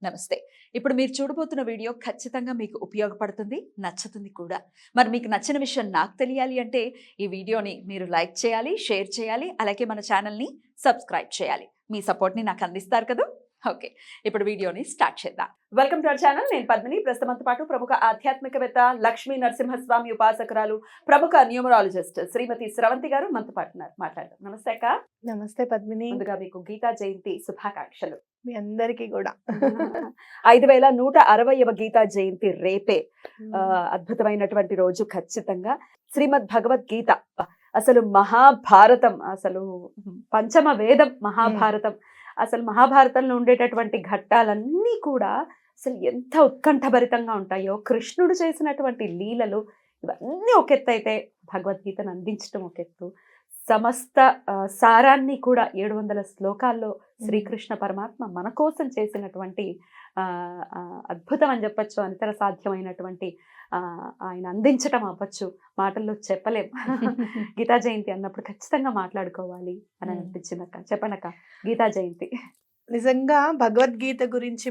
నమస్తే. ఇప్పుడు మీరు చూడబోతున్న వీడియో ఖచ్చితంగా మీకు ఉపయోగపడుతుంది, నచ్చుతుంది కూడా. మరి మీకు నచ్చిన విషయం నాకు తెలియాలి అంటే ఈ వీడియోని మీరు లైక్ చేయాలి, షేర్ చేయాలి, అలాగే మన ఛానల్‌ని సబ్స్క్రైబ్ చేయాలి. మీ సపోర్ట్‌ని నాకు అందిస్తారు కదూ! ఓకే. ఇప్పుడు వీడియోని స్టార్ట్ చేద్దాం. Welcome to our channel. నేను పద్మిని. ప్రస్తుతంతో పాటు ప్రముఖ ఆధ్యాత్మికవేత్త, లక్ష్మీ నరసింహస్వామి ఉపాసకురాలు, ప్రముఖ న్యూమరాలజిస్ట్ శ్రీమతి స్రవంతి గారు మనతో పాటు ఉన్నారు. మాట్లాడదాం. నమస్తే అక్క. నమస్తే పద్మిని. ముందుగా మీకు గీతా జయంతి శుభాకాంక్షలు. మీ అందరికీ కూడా 5160వ గీతా జయంతి రేపే. అద్భుతమైనటువంటి రోజు ఖచ్చితంగా. శ్రీమద్ భగవద్గీత అసలు మహాభారతం, అసలు పంచమ వేదం మహాభారతం. అసలు మహాభారతంలో ఉండేటటువంటి ఘట్టాలన్నీ కూడా అసలు ఎంత ఉత్కంఠభరితంగా ఉంటాయో, కృష్ణుడు చేసినటువంటి లీలలు ఇవన్నీ ఒక ఎత్తు అయితే భగవద్గీతను అందించడం ఒక ఎత్తు. సమస్త సారాన్ని కూడా 700 శ్లోకాల్లో శ్రీకృష్ణ పరమాత్మ మన కోసం చేసినటువంటి అద్భుతం అని చెప్పచ్చు, అంతర సాధ్యమైనటువంటి ఆయన అందించటం అవ్వచ్చు, మాటల్లో చెప్పలేం. గీతా జయంతి అన్నప్పుడు ఖచ్చితంగా మాట్లాడుకోవాలి అని అనిపించింది అక్క. చెప్పండి అక్క, గీతా జయంతి. నిజంగా భగవద్గీత గురించి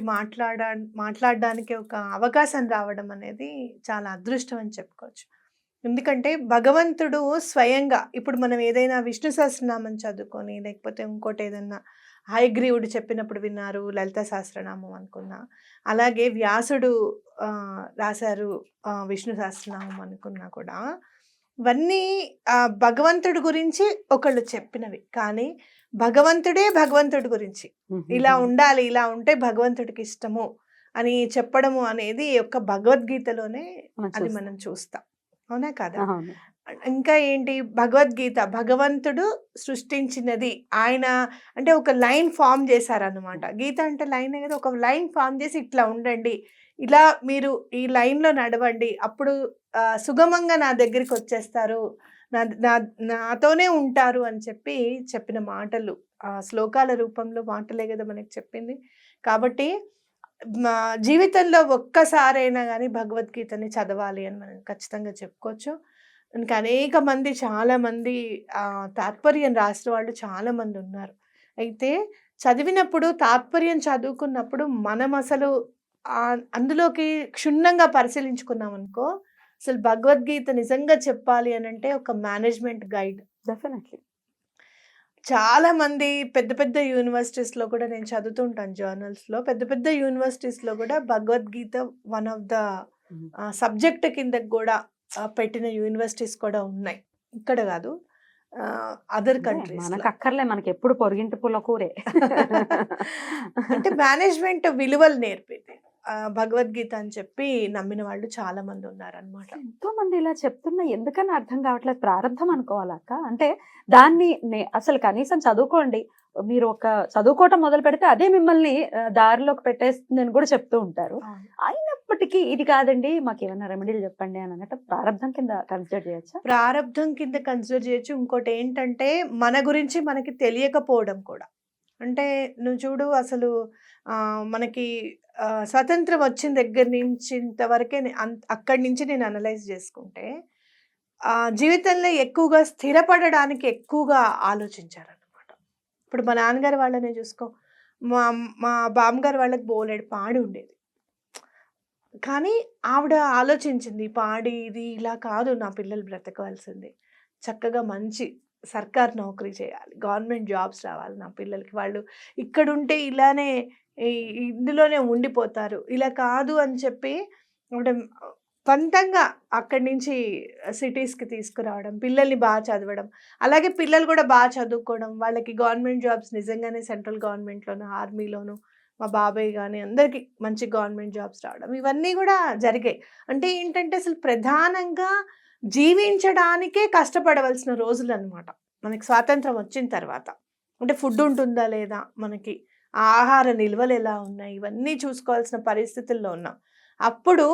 మాట్లాడడానికి ఒక అవకాశం రావడం అనేది చాలా అదృష్టం అని చెప్పుకోవచ్చు. ఎందుకంటే భగవంతుడు స్వయంగా, ఇప్పుడు మనం ఏదైనా విష్ణు సహస్రనామం చదువుకొని, లేకపోతే ఇంకోటి ఏదన్నా హయగ్రీవుడు చెప్పినప్పుడు విన్నారు, లలిత సహస్రనామం అనుకున్నా, అలాగే వ్యాసుడు రాశారు విష్ణు సహస్రనామం అనుకున్నా కూడా, ఇవన్నీ భగవంతుడి గురించి ఒకళ్ళు చెప్పినవి. కానీ భగవంతుడే భగవంతుడి గురించి ఇలా ఉండాలి, ఇలా ఉంటే భగవంతుడికి ఇష్టము అని చెప్పడము అనేది ఒక భగవద్గీతలోనే అది మనం చూస్తాం. అవునా కాదా? ఇంకా ఏంటి, భగవద్గీత భగవంతుడు సృష్టించినది. ఆయన అంటే ఒక లైన్ ఫామ్ చేశారనమాట. గీత అంటే లైన్ కదా, ఒక లైన్ ఫామ్ చేసి ఇట్లా ఉండండి, ఇలా మీరు ఈ లైన్లో నడవండి, అప్పుడు సుగమంగా నా దగ్గరికి వచ్చేస్తారు, నాతోనే ఉంటారు అని చెప్పిన మాటలు శ్లోకాల రూపంలో మాటలే కదా మనకి చెప్పింది. కాబట్టి జీవితంలో ఒక్కసారైనా కానీ భగవద్గీతని చదవాలి అని మనం ఖచ్చితంగా చెప్పుకోవచ్చు. ఇంకా అనేక మంది, చాలామంది తాత్పర్యం రాసిన వాళ్ళు చాలామంది ఉన్నారు. అయితే చదివినప్పుడు, తాత్పర్యం చదువుకున్నప్పుడు మనం అసలు అందులోకి క్షుణ్ణంగా పరిశీలించుకున్నాం అనుకో, అసలు భగవద్గీత నిజంగా చెప్పాలి అని అంటే ఒక మేనేజ్మెంట్ గైడ్. డెఫినెట్లీ. చాలా మంది పెద్ద పెద్ద యూనివర్సిటీస్లో కూడా నేను చదువుతుంటాను, జర్నల్స్లో, పెద్ద పెద్ద యూనివర్సిటీస్లో కూడా Bhagavad Gita one of the subject కింద కూడా పెట్టిన యూనివర్సిటీస్ కూడా ఉన్నాయి. ఇక్కడ కాదు, అదర్ కంట్రీస్. మనకు అక్కర్లే, మనకి ఎప్పుడు పొరిగింటి పుల్ల కూరే. అంటే మేనేజ్మెంట్ విలువలు నేర్పింది భగవద్గీత అని చెప్పి నమ్మిన వాళ్ళు చాలా మంది ఉన్నారనమాట. ఎంతో మంది ఇలా చెప్తున్నా ఎందుకని అర్థం కావట్లేదు. ప్రారంభం అనుకోవాలక్క. అంటే దాన్ని అసలు కనీసం చదువుకోండి, మీరు ఒక చదువుకోవటం మొదలు పెడితే అదే మిమ్మల్ని దారిలోకి పెట్టేస్తుంది అని కూడా చెప్తూ ఉంటారు. అయినప్పటికీ ఇది కాదండి, మాకు ఏమైనా రెమెడీలు చెప్పండి అని అన్నట్టు ప్రారంభం కింద కన్సిడర్ చేయొచ్చా? ప్రారంభం కింద కన్సిడర్ చేయొచ్చు. ఇంకోటి ఏంటంటే మన గురించి మనకి తెలియకపోవడం కూడా. అంటే నువ్వు చూడు, అసలు మనకి స్వతంత్రం వచ్చిన దగ్గర నుంచి ఇంతవరకే అక్కడి నుంచి నేను అనలైజ్ చేసుకుంటే, జీవితంలో ఎక్కువగా స్థిరపడడానికి ఎక్కువగా ఆలోచించారనమాట. ఇప్పుడు మా నాన్నగారు వాళ్ళనే చూసుకో, మా బామ్మగారు వాళ్ళకి బోలెడు పాడి ఉండేది. కానీ ఆవిడ ఆలోచించింది, పాడి ఇది ఇలా కాదు, నా పిల్లలు బ్రతకవలసింది, చక్కగా మంచి సర్కార్ నౌకరీ చేయాలి, గవర్నమెంట్ జాబ్స్ రావాలి నా పిల్లలకి, వాళ్ళు ఇక్కడుంటే ఇలానే ఇందులోనే ఉండిపోతారు, ఇలా కాదు అని చెప్పి ఆవిడ పంతంగా అక్కడి నుంచి సిటీస్కి తీసుకురావడం, పిల్లల్ని బాగా చదవడం, అలాగే పిల్లలు కూడా బాగా చదువుకోవడం, వాళ్ళకి గవర్నమెంట్ జాబ్స్ నిజంగానే సెంట్రల్ గవర్నమెంట్లోను, ఆర్మీలోను, మా బాబాయ్ కానీ అందరికీ మంచి గవర్నమెంట్ జాబ్స్ రావడం, ఇవన్నీ కూడా జరిగాయి. అంటే ఏంటంటే అసలు ప్రధానంగా జీవించడానికే కష్టపడవలసిన రోజులు అనమాట మనకి స్వాతంత్రం వచ్చిన తర్వాత. అంటే ఫుడ్ ఉంటుందా లేదా, మనకి ఆహార నిల్వలు ఎలా ఉన్నాయి, ఇవన్నీ చూసుకోవాల్సిన పరిస్థితుల్లో ఉన్నాం. అప్పుడు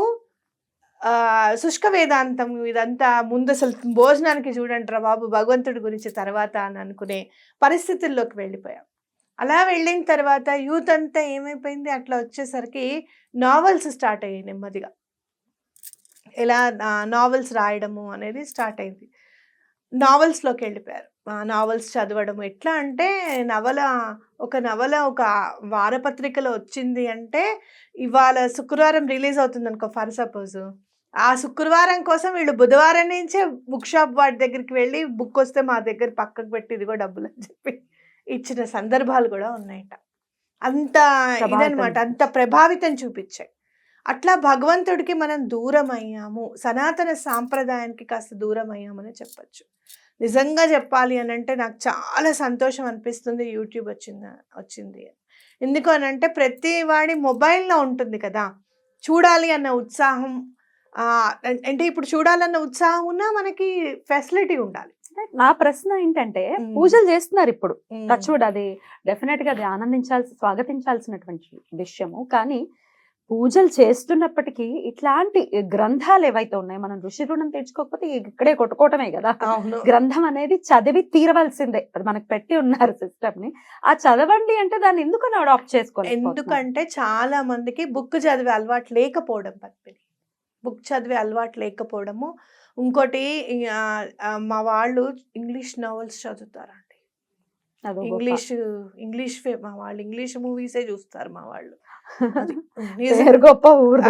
శుష్క వేదాంతం ఇదంతా ముందు అసలు భోజనానికి చూడంటారా బాబు, భగవంతుడి గురించి తర్వాత అని అనుకునే పరిస్థితుల్లోకి వెళ్ళిపోయాం. అలా వెళ్ళిన తర్వాత యూత్ అంతా ఏమైపోయింది, అట్లా వచ్చేసరికి నావెల్స్ స్టార్ట్ అయ్యాయి నెమ్మదిగా. ఎలా నావెల్స్ రాయడము అనేది స్టార్ట్ అయింది. నావెల్స్లోకి వెళ్ళిపోయారు. నావెల్స్ చదవడం. ఎట్లా అంటే ఒక నవల ఒక వారపత్రికలో వచ్చింది అంటే, ఇవాళ శుక్రవారం రిలీజ్ అవుతుందనుకో ఫర్ సపోజ్. ఆ శుక్రవారం కోసం వీళ్ళు బుధవారం నుంచే బుక్ షాప్ వాడి దగ్గరికి వెళ్ళి బుక్ వస్తే మా దగ్గర పక్కకు పెట్టి ఇదిగో డబ్బులని చెప్పి ఇచ్చిన సందర్భాలు కూడా ఉన్నాయట. అంత ఇదనమాట. అంత ప్రభావితం చూపించాయి. అట్లా భగవంతుడికి మనం దూరం అయ్యాము. సనాతన సాంప్రదాయానికి కాస్త దూరం అయ్యామని చెప్పచ్చు. నిజంగా చెప్పాలి అని అంటే నాకు చాలా సంతోషం అనిపిస్తుంది యూట్యూబ్ వచ్చింది. ఎందుకు అని అంటే ప్రతి వాడి మొబైల్లో ఉంటుంది కదా, చూడాలి అన్న ఉత్సాహం. అంటే ఇప్పుడు చూడాలన్న ఉత్సాహం ఉన్నా మనకి ఫెసిలిటీ ఉండాలి. నా ప్రశ్న ఏంటంటే, పూజలు చేస్తున్నారు ఇప్పుడు, టచ్వుడ్, అది డెఫినెట్ గా అది స్వాగతించాల్సినటువంటి విషయము. కానీ పూజలు చేస్తున్నప్పటికీ ఇట్లాంటి గ్రంథాలు ఏవైతే ఉన్నాయో, మనం ఋషి రుణం తెచ్చుకోకపోతే ఇక్కడే కొట్టుకోవటమే కదా. గ్రంథం అనేది చదివి తీరవలసిందే, అది మనకు పెట్టి ఉన్నారు సిస్టమ్ ని. ఆ చదవండి అంటే దాన్ని ఎందుకని అడాప్ట్ చేసుకోవాలి? ఎందుకంటే చాలా మందికి బుక్ చదివే అలవాటు లేకపోవడం, బుక్ చదివే అలవాటు లేకపోవడము. ఇంకోటి మా వాళ్ళు ఇంగ్లీష్ నావెల్స్ చదువుతారండి. ఇంగ్లీష్ మా వాళ్ళు ఇంగ్లీష్ మూవీసే చూస్తారు మా వాళ్ళు. గొప్ప ఊరు.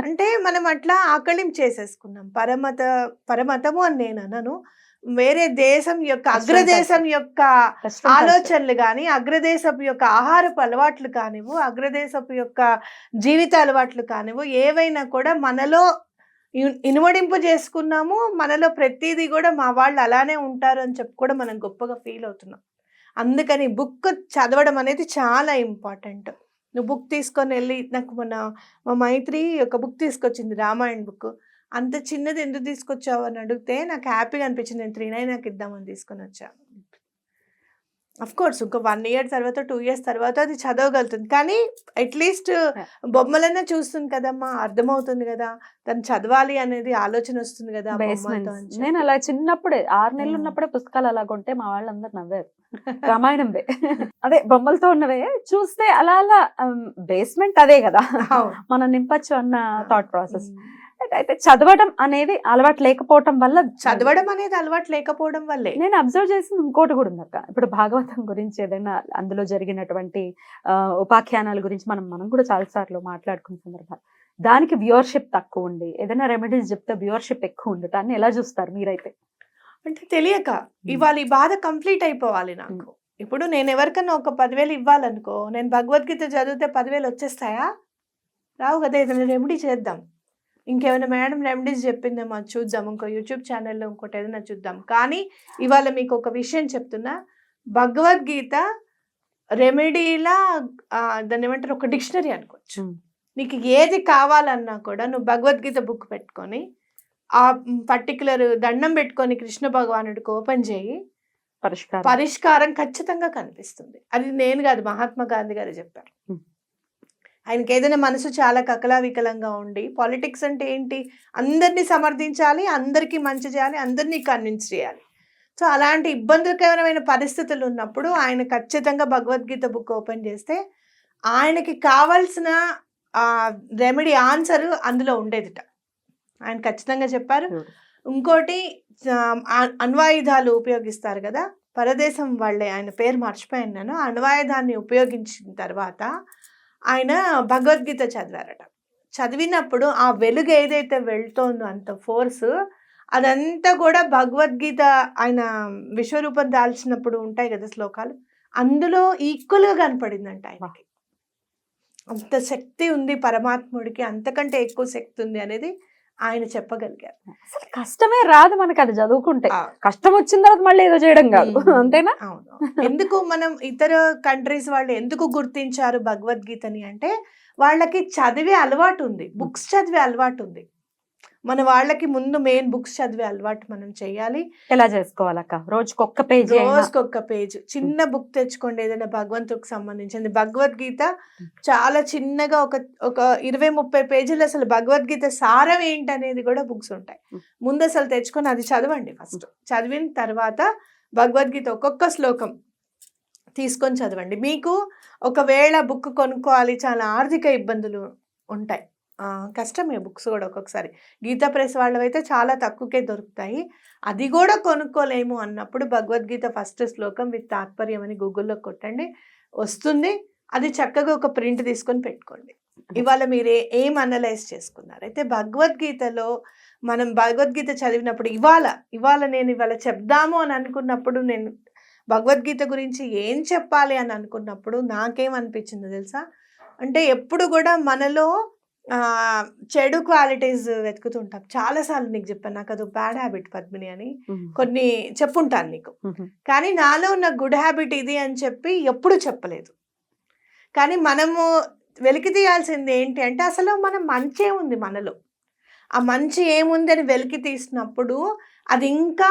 అంటే మనం అట్లా ఆకళిం చేసేసుకున్నాం. పరమతము అని నేను అనను. వేరే దేశం యొక్క అగ్రదేశం యొక్క ఆలోచనలు కానీ, అగ్రదేశపు యొక్క ఆహారపు అలవాట్లు కానివ్వు, అగ్రదేశపు యొక్క జీవిత అలవాట్లు కానివ్వు, ఏవైనా కూడా మనలో ఇనుమడింపు చేసుకున్నాము. మనలో ప్రతిదీ కూడా మా వాళ్ళు అలానే ఉంటారు అని చెప్పి కూడా మనం గొప్పగా ఫీల్ అవుతున్నాం. అందుకని బుక్ చదవడం అనేది చాలా ఇంపార్టెంట్. నువ్వు బుక్ తీసుకొని వెళ్ళి, నాకు మా మైత్రి ఒక బుక్ తీసుకొచ్చింది, రామాయణ బుక్. అంత చిన్నది ఎందుకు తీసుకొచ్చావు అని అడిగితే నాకు హ్యాపీగా అనిపించింది. నేను 399 ఇద్దామని తీసుకొని వచ్చాను. అఫ్ కోర్స్ ఇంకో 1 year తర్వాత 2 years తర్వాత అది చదవగలుగుతుంది. కానీ అట్లీస్ట్ బొమ్మలన్నా చూస్తుంది కదమ్మా, అర్థమవుతుంది కదా, తను చదవాలి అనేది ఆలోచన వస్తుంది కదా. నేను అలా చిన్నప్పుడే 6 నెలలు ఉన్నప్పుడే పుస్తకాలు అలా కొంటే మా వాళ్ళందరూ నవ్వారు. రామాయణంవే, అదే బొమ్మలతో ఉన్నవే చూస్తే అలా అలా బేస్మెంట్ అదే కదా మనం నింపచ్చు అన్న థాట్ ప్రాసెస్. అయితే చదవడం అనేది అలవాటు లేకపోవడం వల్లే నేను అబ్జర్వ్ చేసింది ఇంకోటి కూడా ఉంది అక్క. ఇప్పుడు భాగవతం గురించి ఏదైనా అందులో జరిగినటువంటి ఉపాఖ్యానాల గురించి మనం కూడా చాలా సార్లు మాట్లాడుకున్న సందర్భాలు, దానికి వ్యూవర్షిప్ తక్కువ ఉండి ఏదైనా రెమెడీస్ చెప్తే వ్యూవర్షిప్ ఎక్కువ ఉండటాన్ని ఎలా చూస్తారు మీరైతే? అంటే తెలియక ఇవాళ ఈ బాధ కంప్లీట్ అయిపోవాలి నాకు. ఇప్పుడు నేను ఎవరికన్నా ఒక 10,000 ఇవ్వాలనుకో, నేను భగవద్గీత చదివితే 10,000 వచ్చేస్తాయా? రావు కదా. ఏదైనా రెమెడీ చేద్దాం. ఇంకేమైనా మేడం రెమెడీస్ చెప్పిందేమో చూద్దాం, ఇంకో యూట్యూబ్ ఛానల్లో ఇంకోటి ఏదైనా చూద్దాం. కానీ ఇవాళ మీకు ఒక విషయం చెప్తున్నా, భగవద్గీత రెమెడీలా దాన్ని ఏమంటారు, ఒక డిక్షనరీ అనుకోవచ్చు. నీకు ఏది కావాలన్నా కూడా నువ్వు భగవద్గీత బుక్ పెట్టుకొని ఆ పర్టికులర్ దండం పెట్టుకొని కృష్ణ భగవానుడికి ఓపెన్ చేయి, పరిష్కారం ఖచ్చితంగా కనిపిస్తుంది. అది నేను కాదు, మహాత్మా గాంధీ గారు చెప్పారు. ఆయనకి ఏదైనా మనసు చాలా కకలావికలంగా ఉండి, పాలిటిక్స్ అంటే ఏంటి, అందరినీ సమర్థించాలి, అందరికీ మంచి చేయాలి, అందరినీ కన్విన్స్ చేయాలి. సో అలాంటి ఇబ్బందికరమైన పరిస్థితులు ఉన్నప్పుడు ఆయన ఖచ్చితంగా భగవద్గీత బుక్ ఓపెన్ చేస్తే ఆయనకి కావాల్సిన రెమెడీ ఆన్సర్ అందులో ఉండేదిట. ఆయన ఖచ్చితంగా చెప్పారు. ఇంకోటి అణ్వాయుధాలు ఉపయోగిస్తారు కదా, పరదేశం వాళ్ళే, ఆయన పేరు మర్చిపోయాను నేను. అణ్వాయుధాన్ని ఉపయోగించిన తర్వాత ఆయన భగవద్గీత చదివారట. చదివినప్పుడు ఆ వెలుగు ఏదైతే వెళ్తోందో అంత ఫోర్స్, అదంతా కూడా భగవద్గీత ఆయన విశ్వరూపం దాల్చినప్పుడు ఉంటాయి కదా శ్లోకాలు, అందులో ఈక్వల్గా కనపడిందంట ఆయనకి. అంత శక్తి ఉంది పరమాత్ముడికి, అంతకంటే ఎక్కువ శక్తి ఉంది అనేది ఆయన చెప్పగలిగారు. అసలు కష్టమే రాదు మనకి అది చదువుకుంటే, కష్టం వచ్చిన తర్వాత మళ్ళీ ఏదో చేయడం కాదు, అంతేనా? అవును. ఎందుకు మనం ఇతర కంట్రీస్ వాళ్ళు ఎందుకు గుర్తించారు భగవద్గీతని అంటే, వాళ్ళకి చదివే అలవాటు ఉంది, బుక్స్ చదివే అలవాటు ఉంది. మన వాళ్ళకి ముందు మెయిన్ బుక్స్ చదివే అలవాటు మనం చేయాలి. ఎలా చేసుకోవాలక్క? రోజుకొక్క పేజ్ చిన్న బుక్ తెచ్చుకోండి, ఏదైనా భగవంతుడికి సంబంధించింది. భగవద్గీత చాలా చిన్నగా ఒక 20-30 పేజీలు అసలు భగవద్గీత సారం ఏంటనేది కూడా బుక్స్ ఉంటాయి. ముందు అసలు తెచ్చుకొని అది చదవండి. ఫస్ట్ చదివిన తర్వాత భగవద్గీత ఒక్కొక్క శ్లోకం తీసుకొని చదవండి. మీకు ఒకవేళ బుక్ కొనుక్కోవాలి, చాలా ఆర్థిక ఇబ్బందులు ఉంటాయి, కష్టమే బుక్స్ కూడా ఒక్కొక్కసారి. గీతా ప్రెస్ వాళ్ళవైతే చాలా తక్కువకే దొరుకుతాయి. అది కూడా కొనుక్కోలేము అన్నప్పుడు భగవద్గీత ఫస్ట్ శ్లోకం విత్ తాత్పర్యం అని గూగుల్‌లో కొట్టండి. వస్తుంది. అది చక్కగా ఒక ప్రింట్ తీసుకొని పెట్టుకోండి. ఇవాళ మీరు ఏం అనలైజ్ చేసుకున్నారు? అయితే భగవద్గీతలో మనం భగవద్గీత చదివినప్పుడు ఇవాళ నేను చెప్దాము అని అనుకున్నప్పుడు, నేను భగవద్గీత గురించి ఏం చెప్పాలి అని అనుకున్నప్పుడు నాకేమనిపించిందో తెలుసా? అంటే ఎప్పుడు కూడా మనలో చెడు క్వాలిటీస్ వెతుకుతుంటాం. చాలాసార్లు నీకు చెప్పాను, నాకు అది బ్యాడ్ హ్యాబిట్ పద్మిని అని కొన్ని చెప్పుంటాను నీకు. కానీ నాలో ఉన్న గుడ్ హ్యాబిట్ ఇది అని చెప్పి ఎప్పుడు చెప్పలేదు. కానీ మనము వెలికి తీయాల్సింది ఏంటి అంటే అసలు మన మంచే ఉంది మనలో. ఆ మంచి ఏముంది అని వెలికి తీసినప్పుడు అది ఇంకా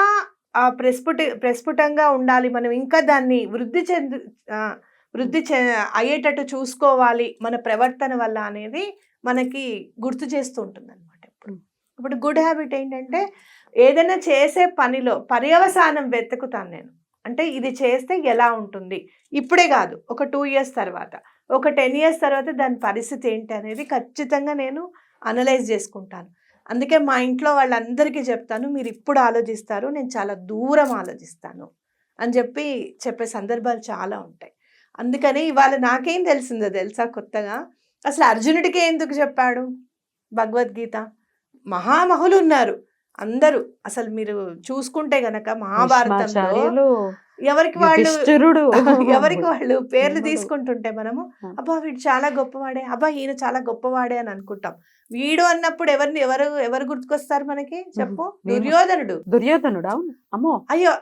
ప్రస్ఫుటంగా ఉండాలి. మనం ఇంకా దాన్ని వృద్ధి అయ్యేటట్టు చూసుకోవాలి మన ప్రవర్తన వల్ల అనేది మనకి గుర్తు చేస్తూ ఉంటుంది అనమాట. ఇప్పుడు గుడ్ హ్యాబిట్ ఏంటంటే ఏదైనా చేసే పనిలో పర్యవసానం వెతుకుతాను నేను. అంటే ఇది చేస్తే ఎలా ఉంటుంది, ఇప్పుడే కాదు, ఒక 2 years తర్వాత, ఒక 10 years తర్వాత దాని పరిస్థితి ఏంటి అనేది ఖచ్చితంగా నేను అనలైజ్ చేసుకుంటాను. అందుకే మా ఇంట్లో వాళ్ళందరికీ చెప్తాను, మీరు ఇప్పుడు ఆలోచిస్తారు, నేను చాలా దూరం ఆలోచిస్తాను అని చెప్పే సందర్భాలు చాలా ఉంటాయి. అందుకని ఇవాళ నాకేం తెలిసిందో తెలుసా కొత్తగా, అసలు అర్జునుడికే ఎందుకు చెప్పాడు భగవద్గీత? మహామహులు ఉన్నారు అందరూ. అసలు మీరు చూసుకుంటే గనక మహాభారతంలో ఎవరికి వాళ్ళు పేర్లు తీసుకుంటుంటే మనము అబ్బా వీడు చాలా గొప్పవాడే, అబ్బా ఈయన చాలా గొప్పవాడే అని అనుకుంటాం. వీడు అన్నప్పుడు ఎవరు గుర్తుకొస్తారు మనకి చెప్పు? దుర్యోధనుడు. అమ్మో అయ్యో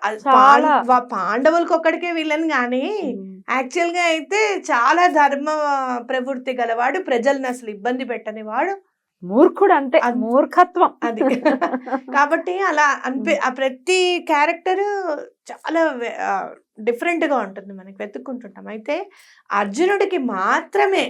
పాండవులకు ఒక్కడికే వీళ్ళని కానీ యాక్చువల్ గా అయితే చాలా ధర్మ ప్రవృత్తి గలవాడు, ప్రజల్ని అసలు ఇబ్బంది పెట్టని వాడు, మూర్ఖుడు. అంటే మూర్ఖత్వం అది. కాబట్టి అలా ప్రతి క్యారెక్టర్ చాలా డిఫరెంట్ గా ఉంటుంది, మనకి వెతుక్కుంటుంటాం. అయితే అర్జునుడికి మాత్రమే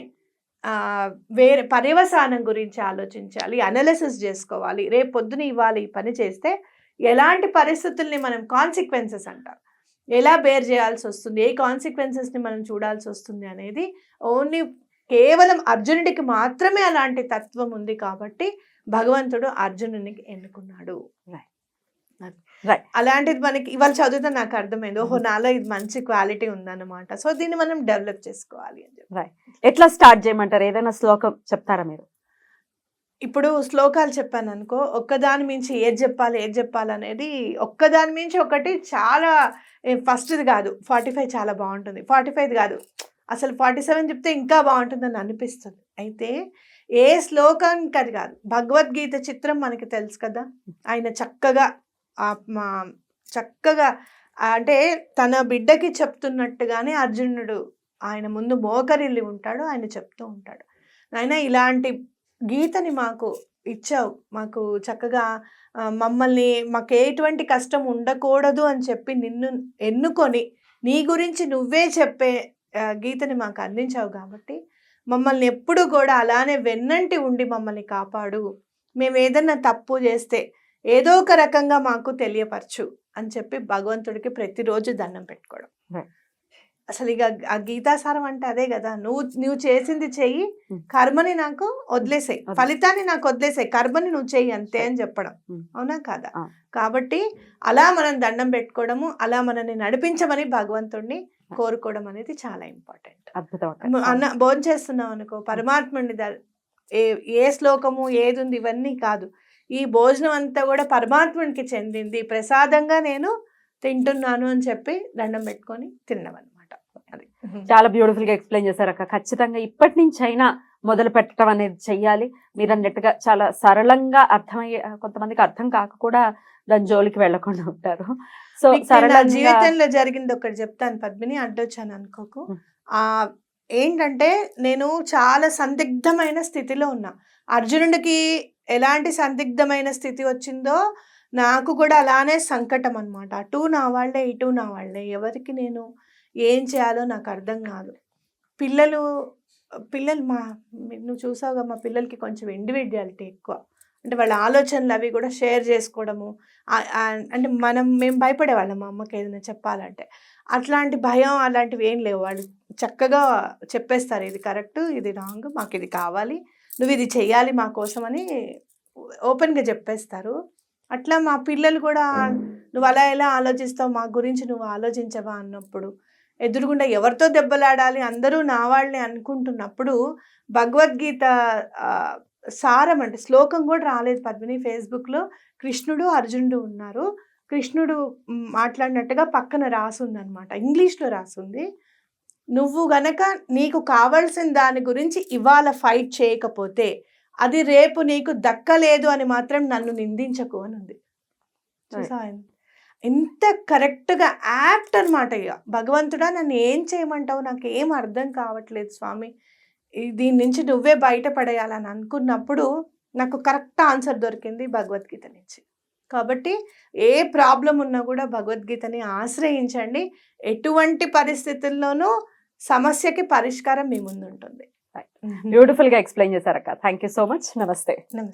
వేరే పర్యవసానం గురించి ఆలోచించాలి, అనాలిసిస్ చేసుకోవాలి. రేపు పొద్దున ఇవాళ ఈ పని చేస్తే ఎలాంటి పరిస్థితుల్ని మనం కాన్సిక్వెన్సెస్ అంటారు, ఎలా బేర్ చేయాల్సి వస్తుంది, ఏ కాన్సిక్వెన్సెస్ని మనం చూడాల్సి వస్తుంది అనేది ఓన్లీ కేవలం అర్జునుడికి మాత్రమే అలాంటి తత్వం ఉంది. కాబట్టి భగవంతుడు అర్జునునికి ఎన్నుకున్నాడు. అలాంటిది మనకి ఇవాళ చదివితే నాకు అర్థమైంది, ఓహో నాలో ఇది మంచి క్వాలిటీ ఉందన్నమాట. సో దీన్ని మనం డెవలప్ చేసుకోవాలి అని చెప్పి. ఎట్లా స్టార్ట్ చేయమంటారు? ఏదైనా శ్లోకం చెప్తారా మీరు? ఇప్పుడు శ్లోకాలు చెప్పాను అనుకో, ఒక్కదాని మించి ఏది చెప్పాలి అనేది ఒక్కదాని మించి ఒకటి చాలా. ఫస్ట్ది కాదు 45 చాలా బాగుంటుంది, 45 కాదు అసలు 47 చెప్తే ఇంకా బాగుంటుందని అనిపిస్తుంది. అయితే ఏ శ్లోకానికి అది కాదు, భగవద్గీత చిత్రం మనకి తెలుసు కదా. ఆయన చక్కగా అంటే తన బిడ్డకి చెప్తున్నట్టుగానే అర్జునుడు ఆయన ముందు మోకరిల్లి ఉంటాడు, ఆయన చెప్తూ ఉంటాడు, ఆయన ఇలాంటి గీతని మాకు ఇచ్చావు, మాకు చక్కగా మమ్మల్ని మాకు ఎటువంటి కష్టం ఉండకూడదు అని చెప్పి నిన్ను ఎన్నుకొని నీ గురించి నువ్వే చెప్పే గీతని మాకు అందించావు. కాబట్టి మమ్మల్ని ఎప్పుడు కూడా అలానే వెన్నంటి ఉండి మమ్మల్ని కాపాడు, మేము ఏదన్నా తప్పు చేస్తే ఏదో ఒక రకంగా మాకు తెలియపరచు అని చెప్పి భగవంతుడికి ప్రతిరోజు దండం పెట్టుకోవడం. అసలు ఇక ఆ గీతాసారం అంటే అదే కదా, నువ్వు చేసింది చెయ్యి, కర్మని నాకు వదిలేసాయి, ఫలితాన్ని నాకు వదిలేసాయి, కర్మని నువ్వు చెయ్యి అంతే అని చెప్పడం. అవునా కాదా? కాబట్టి అలా మనం దండం పెట్టుకోవడము, అలా మనల్ని నడిపించమని భగవంతుడిని కోరుకోవడం అనేది చాలా ఇంపార్టెంట్. భోజనం చేస్తున్నాం అనుకో, పరమాత్ముడిని ఏ శ్లోకము ఏది ఉంది ఇవన్నీ కాదు, ఈ భోజనం అంతా కూడా పరమాత్మునికి చెందింది, ప్రసాదంగా నేను తింటున్నాను అని చెప్పి దండం పెట్టుకొని తినడం అనమాట. అది చాలా బ్యూటిఫుల్ గా ఎక్స్ప్లెయిన్ చేశారు అక్క. ఖచ్చితంగా ఇప్పటి నుంచి అయినా మొదలు పెట్టడం అనేది చెయ్యాలి. మీరు అన్నట్టుగా చాలా సరళంగా అర్థమయ్యే, కొంతమందికి అర్థం కాక కూడా దాని జోలికి వెళ్లకుండా ఉంటారు. సో జీవితంలో జరిగింది ఒకటి చెప్తాను పద్మిని, అడ్డొచ్చాను అనుకోకు. ఏంటంటే నేను చాలా సందిగ్ధమైన స్థితిలో ఉన్నా. అర్జునుడికి ఎలాంటి సందిగ్ధమైన స్థితి వచ్చిందో నాకు కూడా అలానే సంకటం అనమాట. అటు నా వాళ్ళే ఇటు నా వాళ్ళే, ఎవరికి నేను ఏం చేయాలో నాకు అర్థం కాదు. పిల్లలు నువ్వు చూసావుగా, మా పిల్లలకి కొంచెం ఇండివిడ్యువాలిటీ ఎక్కువ. అంటే వాళ్ళ ఆలోచనలు అవి కూడా షేర్ చేసుకోవడము, అంటే మేము భయపడేవాళ్ళం మా అమ్మకి ఏదైనా చెప్పాలంటే. అట్లాంటి భయం అలాంటివి ఏం లేవు, వాళ్ళు చక్కగా చెప్పేస్తారు ఇది కరెక్ట్ ఇది రాంగ్, మాకు ఇది కావాలి, నువ్వు ఇది చెయ్యాలి మా కోసం అని ఓపెన్గా చెప్పేస్తారు. అట్లా మా పిల్లలు కూడా నువ్వు అలా ఎలా ఆలోచిస్తావు, మా గురించి నువ్వు ఆలోచించవా అన్నప్పుడు, ఎదురుగుండా ఎవరితో దెబ్బలాడాలి అందరూ నా వాళ్ళే అనుకుంటున్నప్పుడు భగవద్గీత సారం అంటే శ్లోకం కూడా రాలేదు పద్మిని. ఫేస్బుక్లో కృష్ణుడు అర్జునుడు ఉన్నారు, కృష్ణుడు మాట్లాడినట్టుగా పక్కన రాసుందనమాట, ఇంగ్లీష్లో రాసుంది. నువ్వు గనక నీకు కావాల్సిన దాని గురించి ఇవాళ ఫైట్ చేయకపోతే అది రేపు నీకు దక్కలేదు అని మాత్రం నన్ను నిందించకు అని ఉంది. చూసా ఎంత కరెక్ట్గా యాప్ట్ అనమాట. ఇక భగవంతుడా నన్ను ఏం చేయమంటావు, నాకు ఏం అర్థం కావట్లేదు స్వామి, దీని నుంచి నువ్వే బయటపడేయాలని అనుకున్నప్పుడు నాకు కరెక్ట్ ఆన్సర్ దొరికింది భగవద్గీత నుంచి. కాబట్టి ఏ ప్రాబ్లం ఉన్నా కూడా భగవద్గీతని ఆశ్రయించండి. ఎటువంటి పరిస్థితుల్లోనూ సమస్యకి పరిష్కారం మీ ముందు ఉంటుంది. బ్యూటిఫుల్ గా ఎక్స్ప్లెయిన్ చేశారక్క. Thank you so much. నమస్తే. నమస్తే.